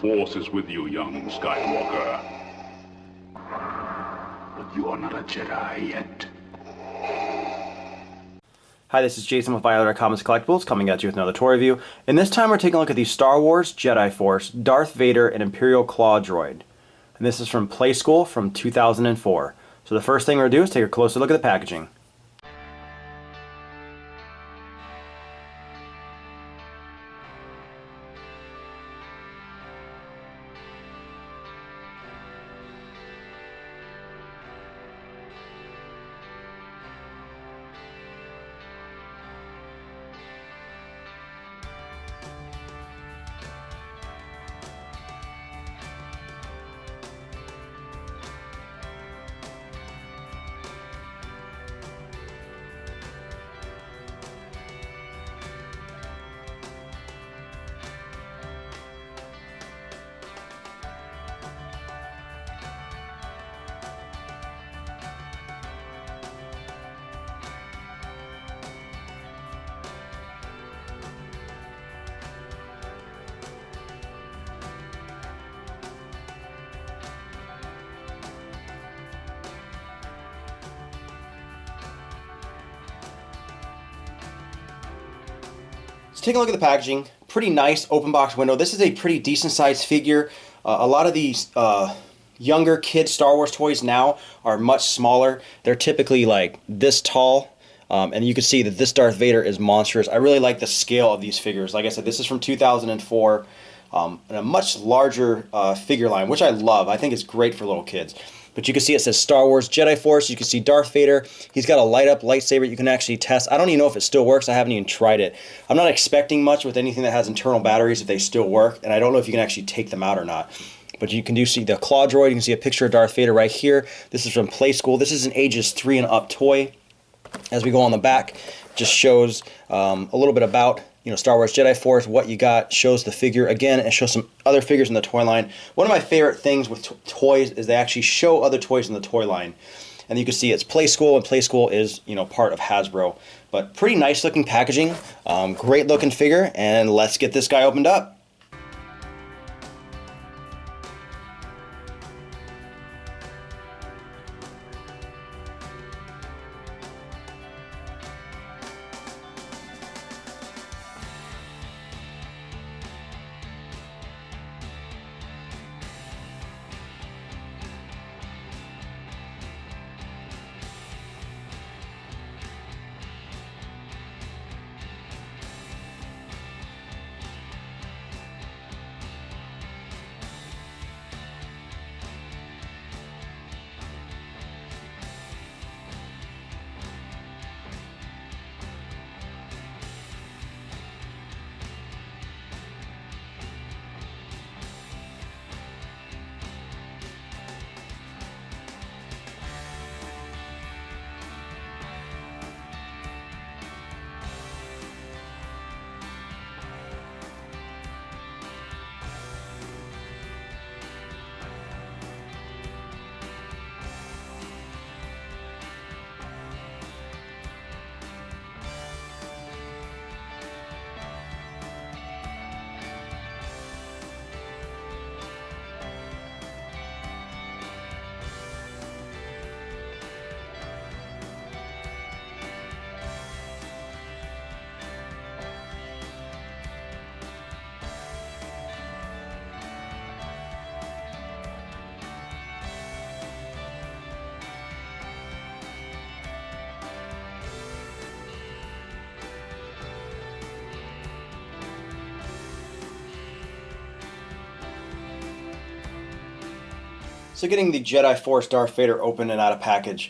Force is with you, young Skywalker. But you are not a Jedi yet. Hi, this is Jason with Violator Comics Collectibles, coming at you with another toy review. And this time we're taking a look at the Star Wars Jedi Force, Darth Vader, and Imperial Claw Droid. And this is from Playskool from 2004. So the first thing we're going to do is take a closer look at the packaging. So taking a look at the packaging, pretty nice open box window. This is a pretty decent sized figure. A lot of these younger kid Star Wars toys now are much smaller. They're typically like this tall. And you can see that this Darth Vader is monstrous. I really like the scale of these figures. Like I said, this is from 2004. And a much larger figure line, which I love. I think it's great for little kids. But you can see it says Star Wars Jedi Force. You can see Darth Vader. He's got a light up lightsaber you can actually test. I don't even know if it still works. I haven't even tried it. I'm not expecting much with anything that has internal batteries if they still work. And I don't know if you can actually take them out or not. But you can see the claw droid. You can see a picture of Darth Vader right here. This is from Playskool. This is an ages 3 and up toy. As we go on the back, just shows a little bit about Star Wars Jedi Force, what you got, shows the figure again, and shows some other figures in the toy line. One of my favorite things with toys is they actually show other toys in the toy line. And you can see it's Playskool, and Playskool is part of Hasbro. But pretty nice looking packaging, great looking figure, and let's get this guy opened up. So getting the Jedi Force Darth Vader open and out of package,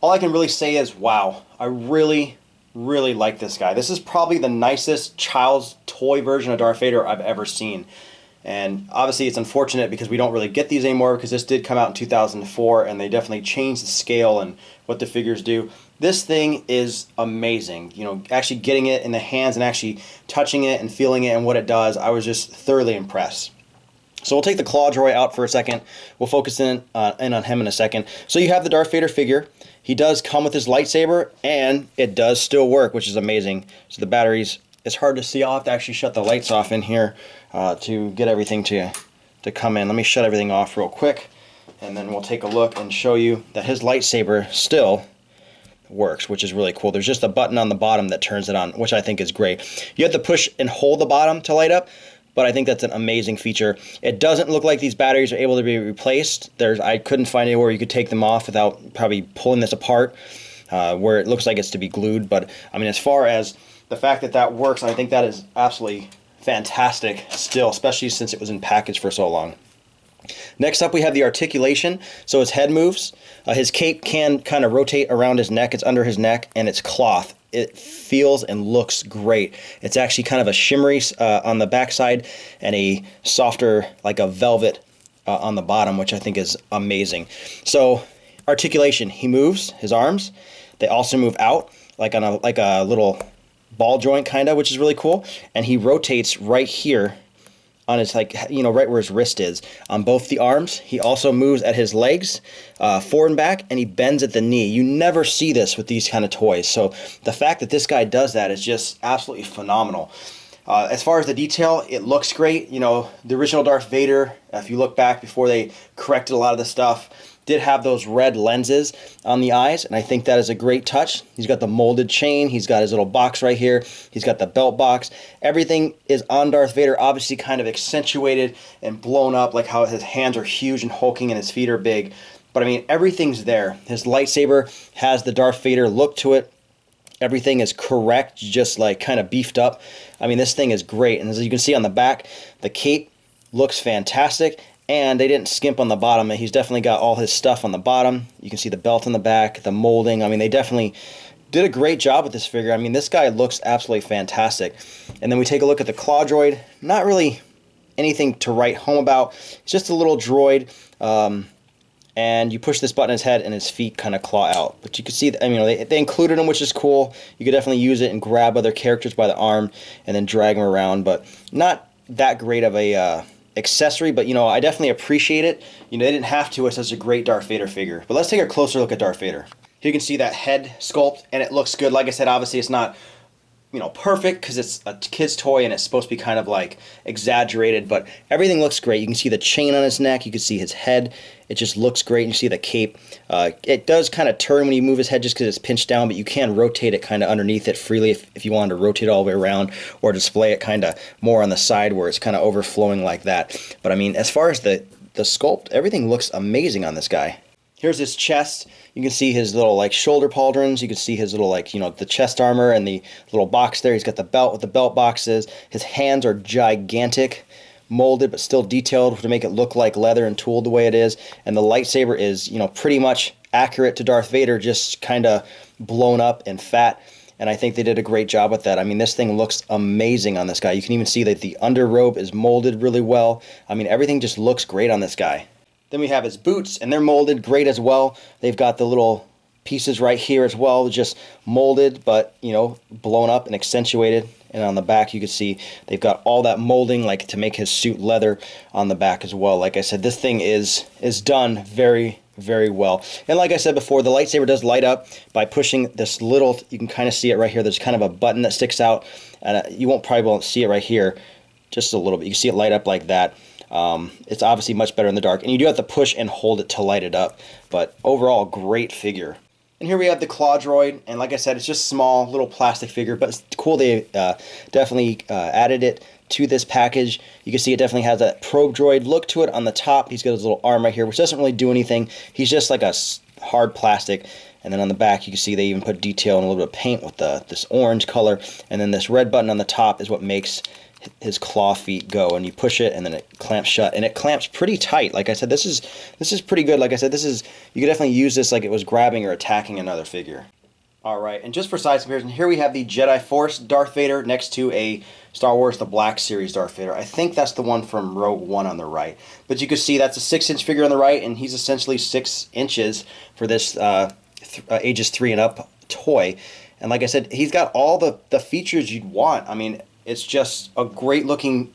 all I can really say is, wow, I really like this guy. This is probably the nicest child's toy version of Darth Vader I've ever seen. And obviously it's unfortunate because we don't really get these anymore, because this did come out in 2004 and they definitely changed the scale and what the figures do. This thing is amazing. Actually getting it in the hands and actually touching it and feeling it and what it does, I was just thoroughly impressed. So we'll take the claw droid out for a second. We'll focus in on him in a second. So you have the Darth Vader figure. He does come with his lightsaber, and it does still work, which is amazing. So the batteries, it's hard to see. I'll have to actually shut the lights off in here to get everything to to come in. Let me shut everything off real quick, and then we'll take a look and show you that his lightsaber still works, which is really cool. There's just a button on the bottom that turns it on, which I think is great. You have to push and hold the bottom to light up, but I think that's an amazing feature. It doesn't look like these batteries are able to be replaced. I couldn't find anywhere you could take them off without probably pulling this apart, where it looks like it's to be glued. But I mean, as far as the fact that that works, I think that is absolutely fantastic still, especially since it was in package for so long. Next up, we have the articulation. So his head moves. His cape can kind of rotate around his neck. It's under his neck, and it's cloth. It feels and looks great. It's actually kind of a shimmery on the backside and a softer, like a velvet on the bottom, which I think is amazing. So articulation, he moves his arms. They also move out like on a little ball joint kind of, which is really cool. And he rotates right here on his, like, you know, right where his wrist is on both the arms. He also moves at his legs forward and back, and he bends at the knee. You never see this with these kind of toys. So the fact that this guy does that is just absolutely phenomenal. As far as the detail, it looks great. You know, the original Darth Vader, if you look back before they corrected a lot of the stuff, did have those red lenses on the eyes, and I think that is a great touch. He's got the molded chain, he's got his little box right here, he's got the belt box. Everything is on Darth Vader, obviously kind of accentuated and blown up, like how his hands are huge and hulking and his feet are big. But I mean, everything's there. His lightsaber has the Darth Vader look to it. Everything is correct, just like kind of beefed up. I mean, this thing is great. And as you can see on the back, the cape looks fantastic. And they didn't skimp on the bottom. He's definitely got all his stuff on the bottom. You can see the belt on the back, the molding. I mean, they definitely did a great job with this figure. I mean, this guy looks absolutely fantastic. And then we take a look at the claw droid. Not really anything to write home about. It's just a little droid. And you push this button on his head and his feet kind of claw out. But you can see, I mean, they included him, which is cool. You could definitely use it and grab other characters by the arm and then drag them around. But not that great of a accessory, but you know, I definitely appreciate it. You know, they didn't have to. It's such a great Darth Vader figure. But let's take a closer look at Darth Vader. Here you can see that head sculpt, and it looks good. Like I said, obviously it's not, you know, perfect because it's a kid's toy and it's supposed to be kind of like exaggerated, but everything looks great. You can see the chain on his neck, you can see his head. It just looks great. You see the cape. It does kind of turn when you move his head just because it's pinched down, but you can rotate it kind of underneath it freely if you wanted to rotate it all the way around, or display it kind of more on the side where it's kind of overflowing like that. But I mean, as far as the sculpt, everything looks amazing on this guy. Here's his chest. You can see his little like shoulder pauldrons. You can see his little, like, you know, the chest armor and the little box there. He's got the belt with the belt boxes. His hands are gigantic, molded but still detailed to make it look like leather and tooled the way it is. And the lightsaber is, you know, pretty much accurate to Darth Vader, just kind of blown up and fat. And I think they did a great job with that. I mean, this thing looks amazing on this guy. You can even see that the underrobe is molded really well. I mean, everything just looks great on this guy. Then we have his boots, and they're molded great as well. They've got the little pieces right here as well, just molded, but, you know, blown up and accentuated. And on the back, you can see they've got all that molding, like to make his suit leather on the back as well. Like I said, this thing is done very, very well. And like I said before, the lightsaber does light up by pushing this little, you can kind of see it right here. There's kind of a button that sticks out, and you won't see it right here, just a little bit. You can see it light up like that. It's obviously much better in the dark, and you do have to push and hold it to light it up, but overall, great figure. And here we have the claw droid, and like I said, it's just small, little plastic figure, but it's cool they definitely added it to this package. You can see it definitely has that probe droid look to it on the top. He's got his little arm right here, which doesn't really do anything. He's just like a hard plastic. And then on the back, you can see they even put detail and a little bit of paint with this orange color, and then this red button on the top is what makes his claw feet go, and you push it and then it clamps shut, and it clamps pretty tight. Like I said, this is pretty good. Like I said, you could definitely use this like it was grabbing or attacking another figure. Alright, and just for size comparison, here we have the Jedi Force Darth Vader next to a Star Wars The Black Series Darth Vader. I think that's the one from Rogue One on the right. But you can see that's a 6-inch figure on the right, and he's essentially 6 inches for this ages 3 and up toy. And like I said, he's got all the features you'd want. I mean, it's just a great looking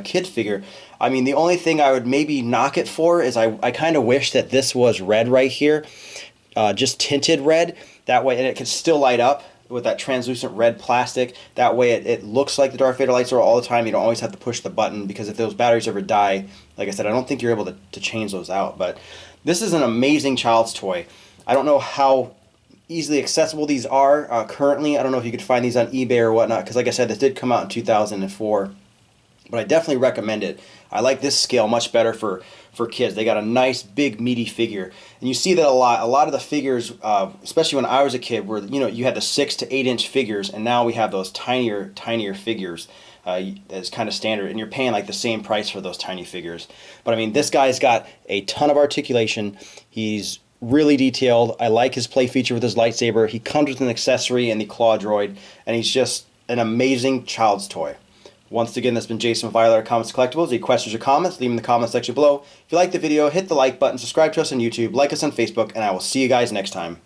kid figure. I mean, the only thing I would maybe knock it for is I kind of wish that this was red right here, just tinted red. That way, and it could still light up with that translucent red plastic. That way it looks like the Darth Vader lightsaber all the time. You don't always have to push the button, because if those batteries ever die, like I said, I don't think you're able to change those out. But this is an amazing child's toy. I don't know how easily accessible these are currently. I don't know if you could find these on eBay or whatnot, because like I said, this did come out in 2004. But I definitely recommend it. I like this scale much better for kids. They got a nice big meaty figure, and you see that a lot of the figures, especially when I was a kid, were, you know, you had the 6 to 8 inch figures, and now we have those tinier figures as kind of standard, and you're paying like the same price for those tiny figures. But I mean, this guy's got a ton of articulation. He's really detailed. I like his play feature with his lightsaber. He comes with an accessory and the claw droid, and he's just an amazing child's toy. Once again, that's been Jason with Violator Comics Collectibles. Any questions or comments, leave them in the comment section below. If you like the video, hit the like button, subscribe to us on YouTube, like us on Facebook, and I will see you guys next time.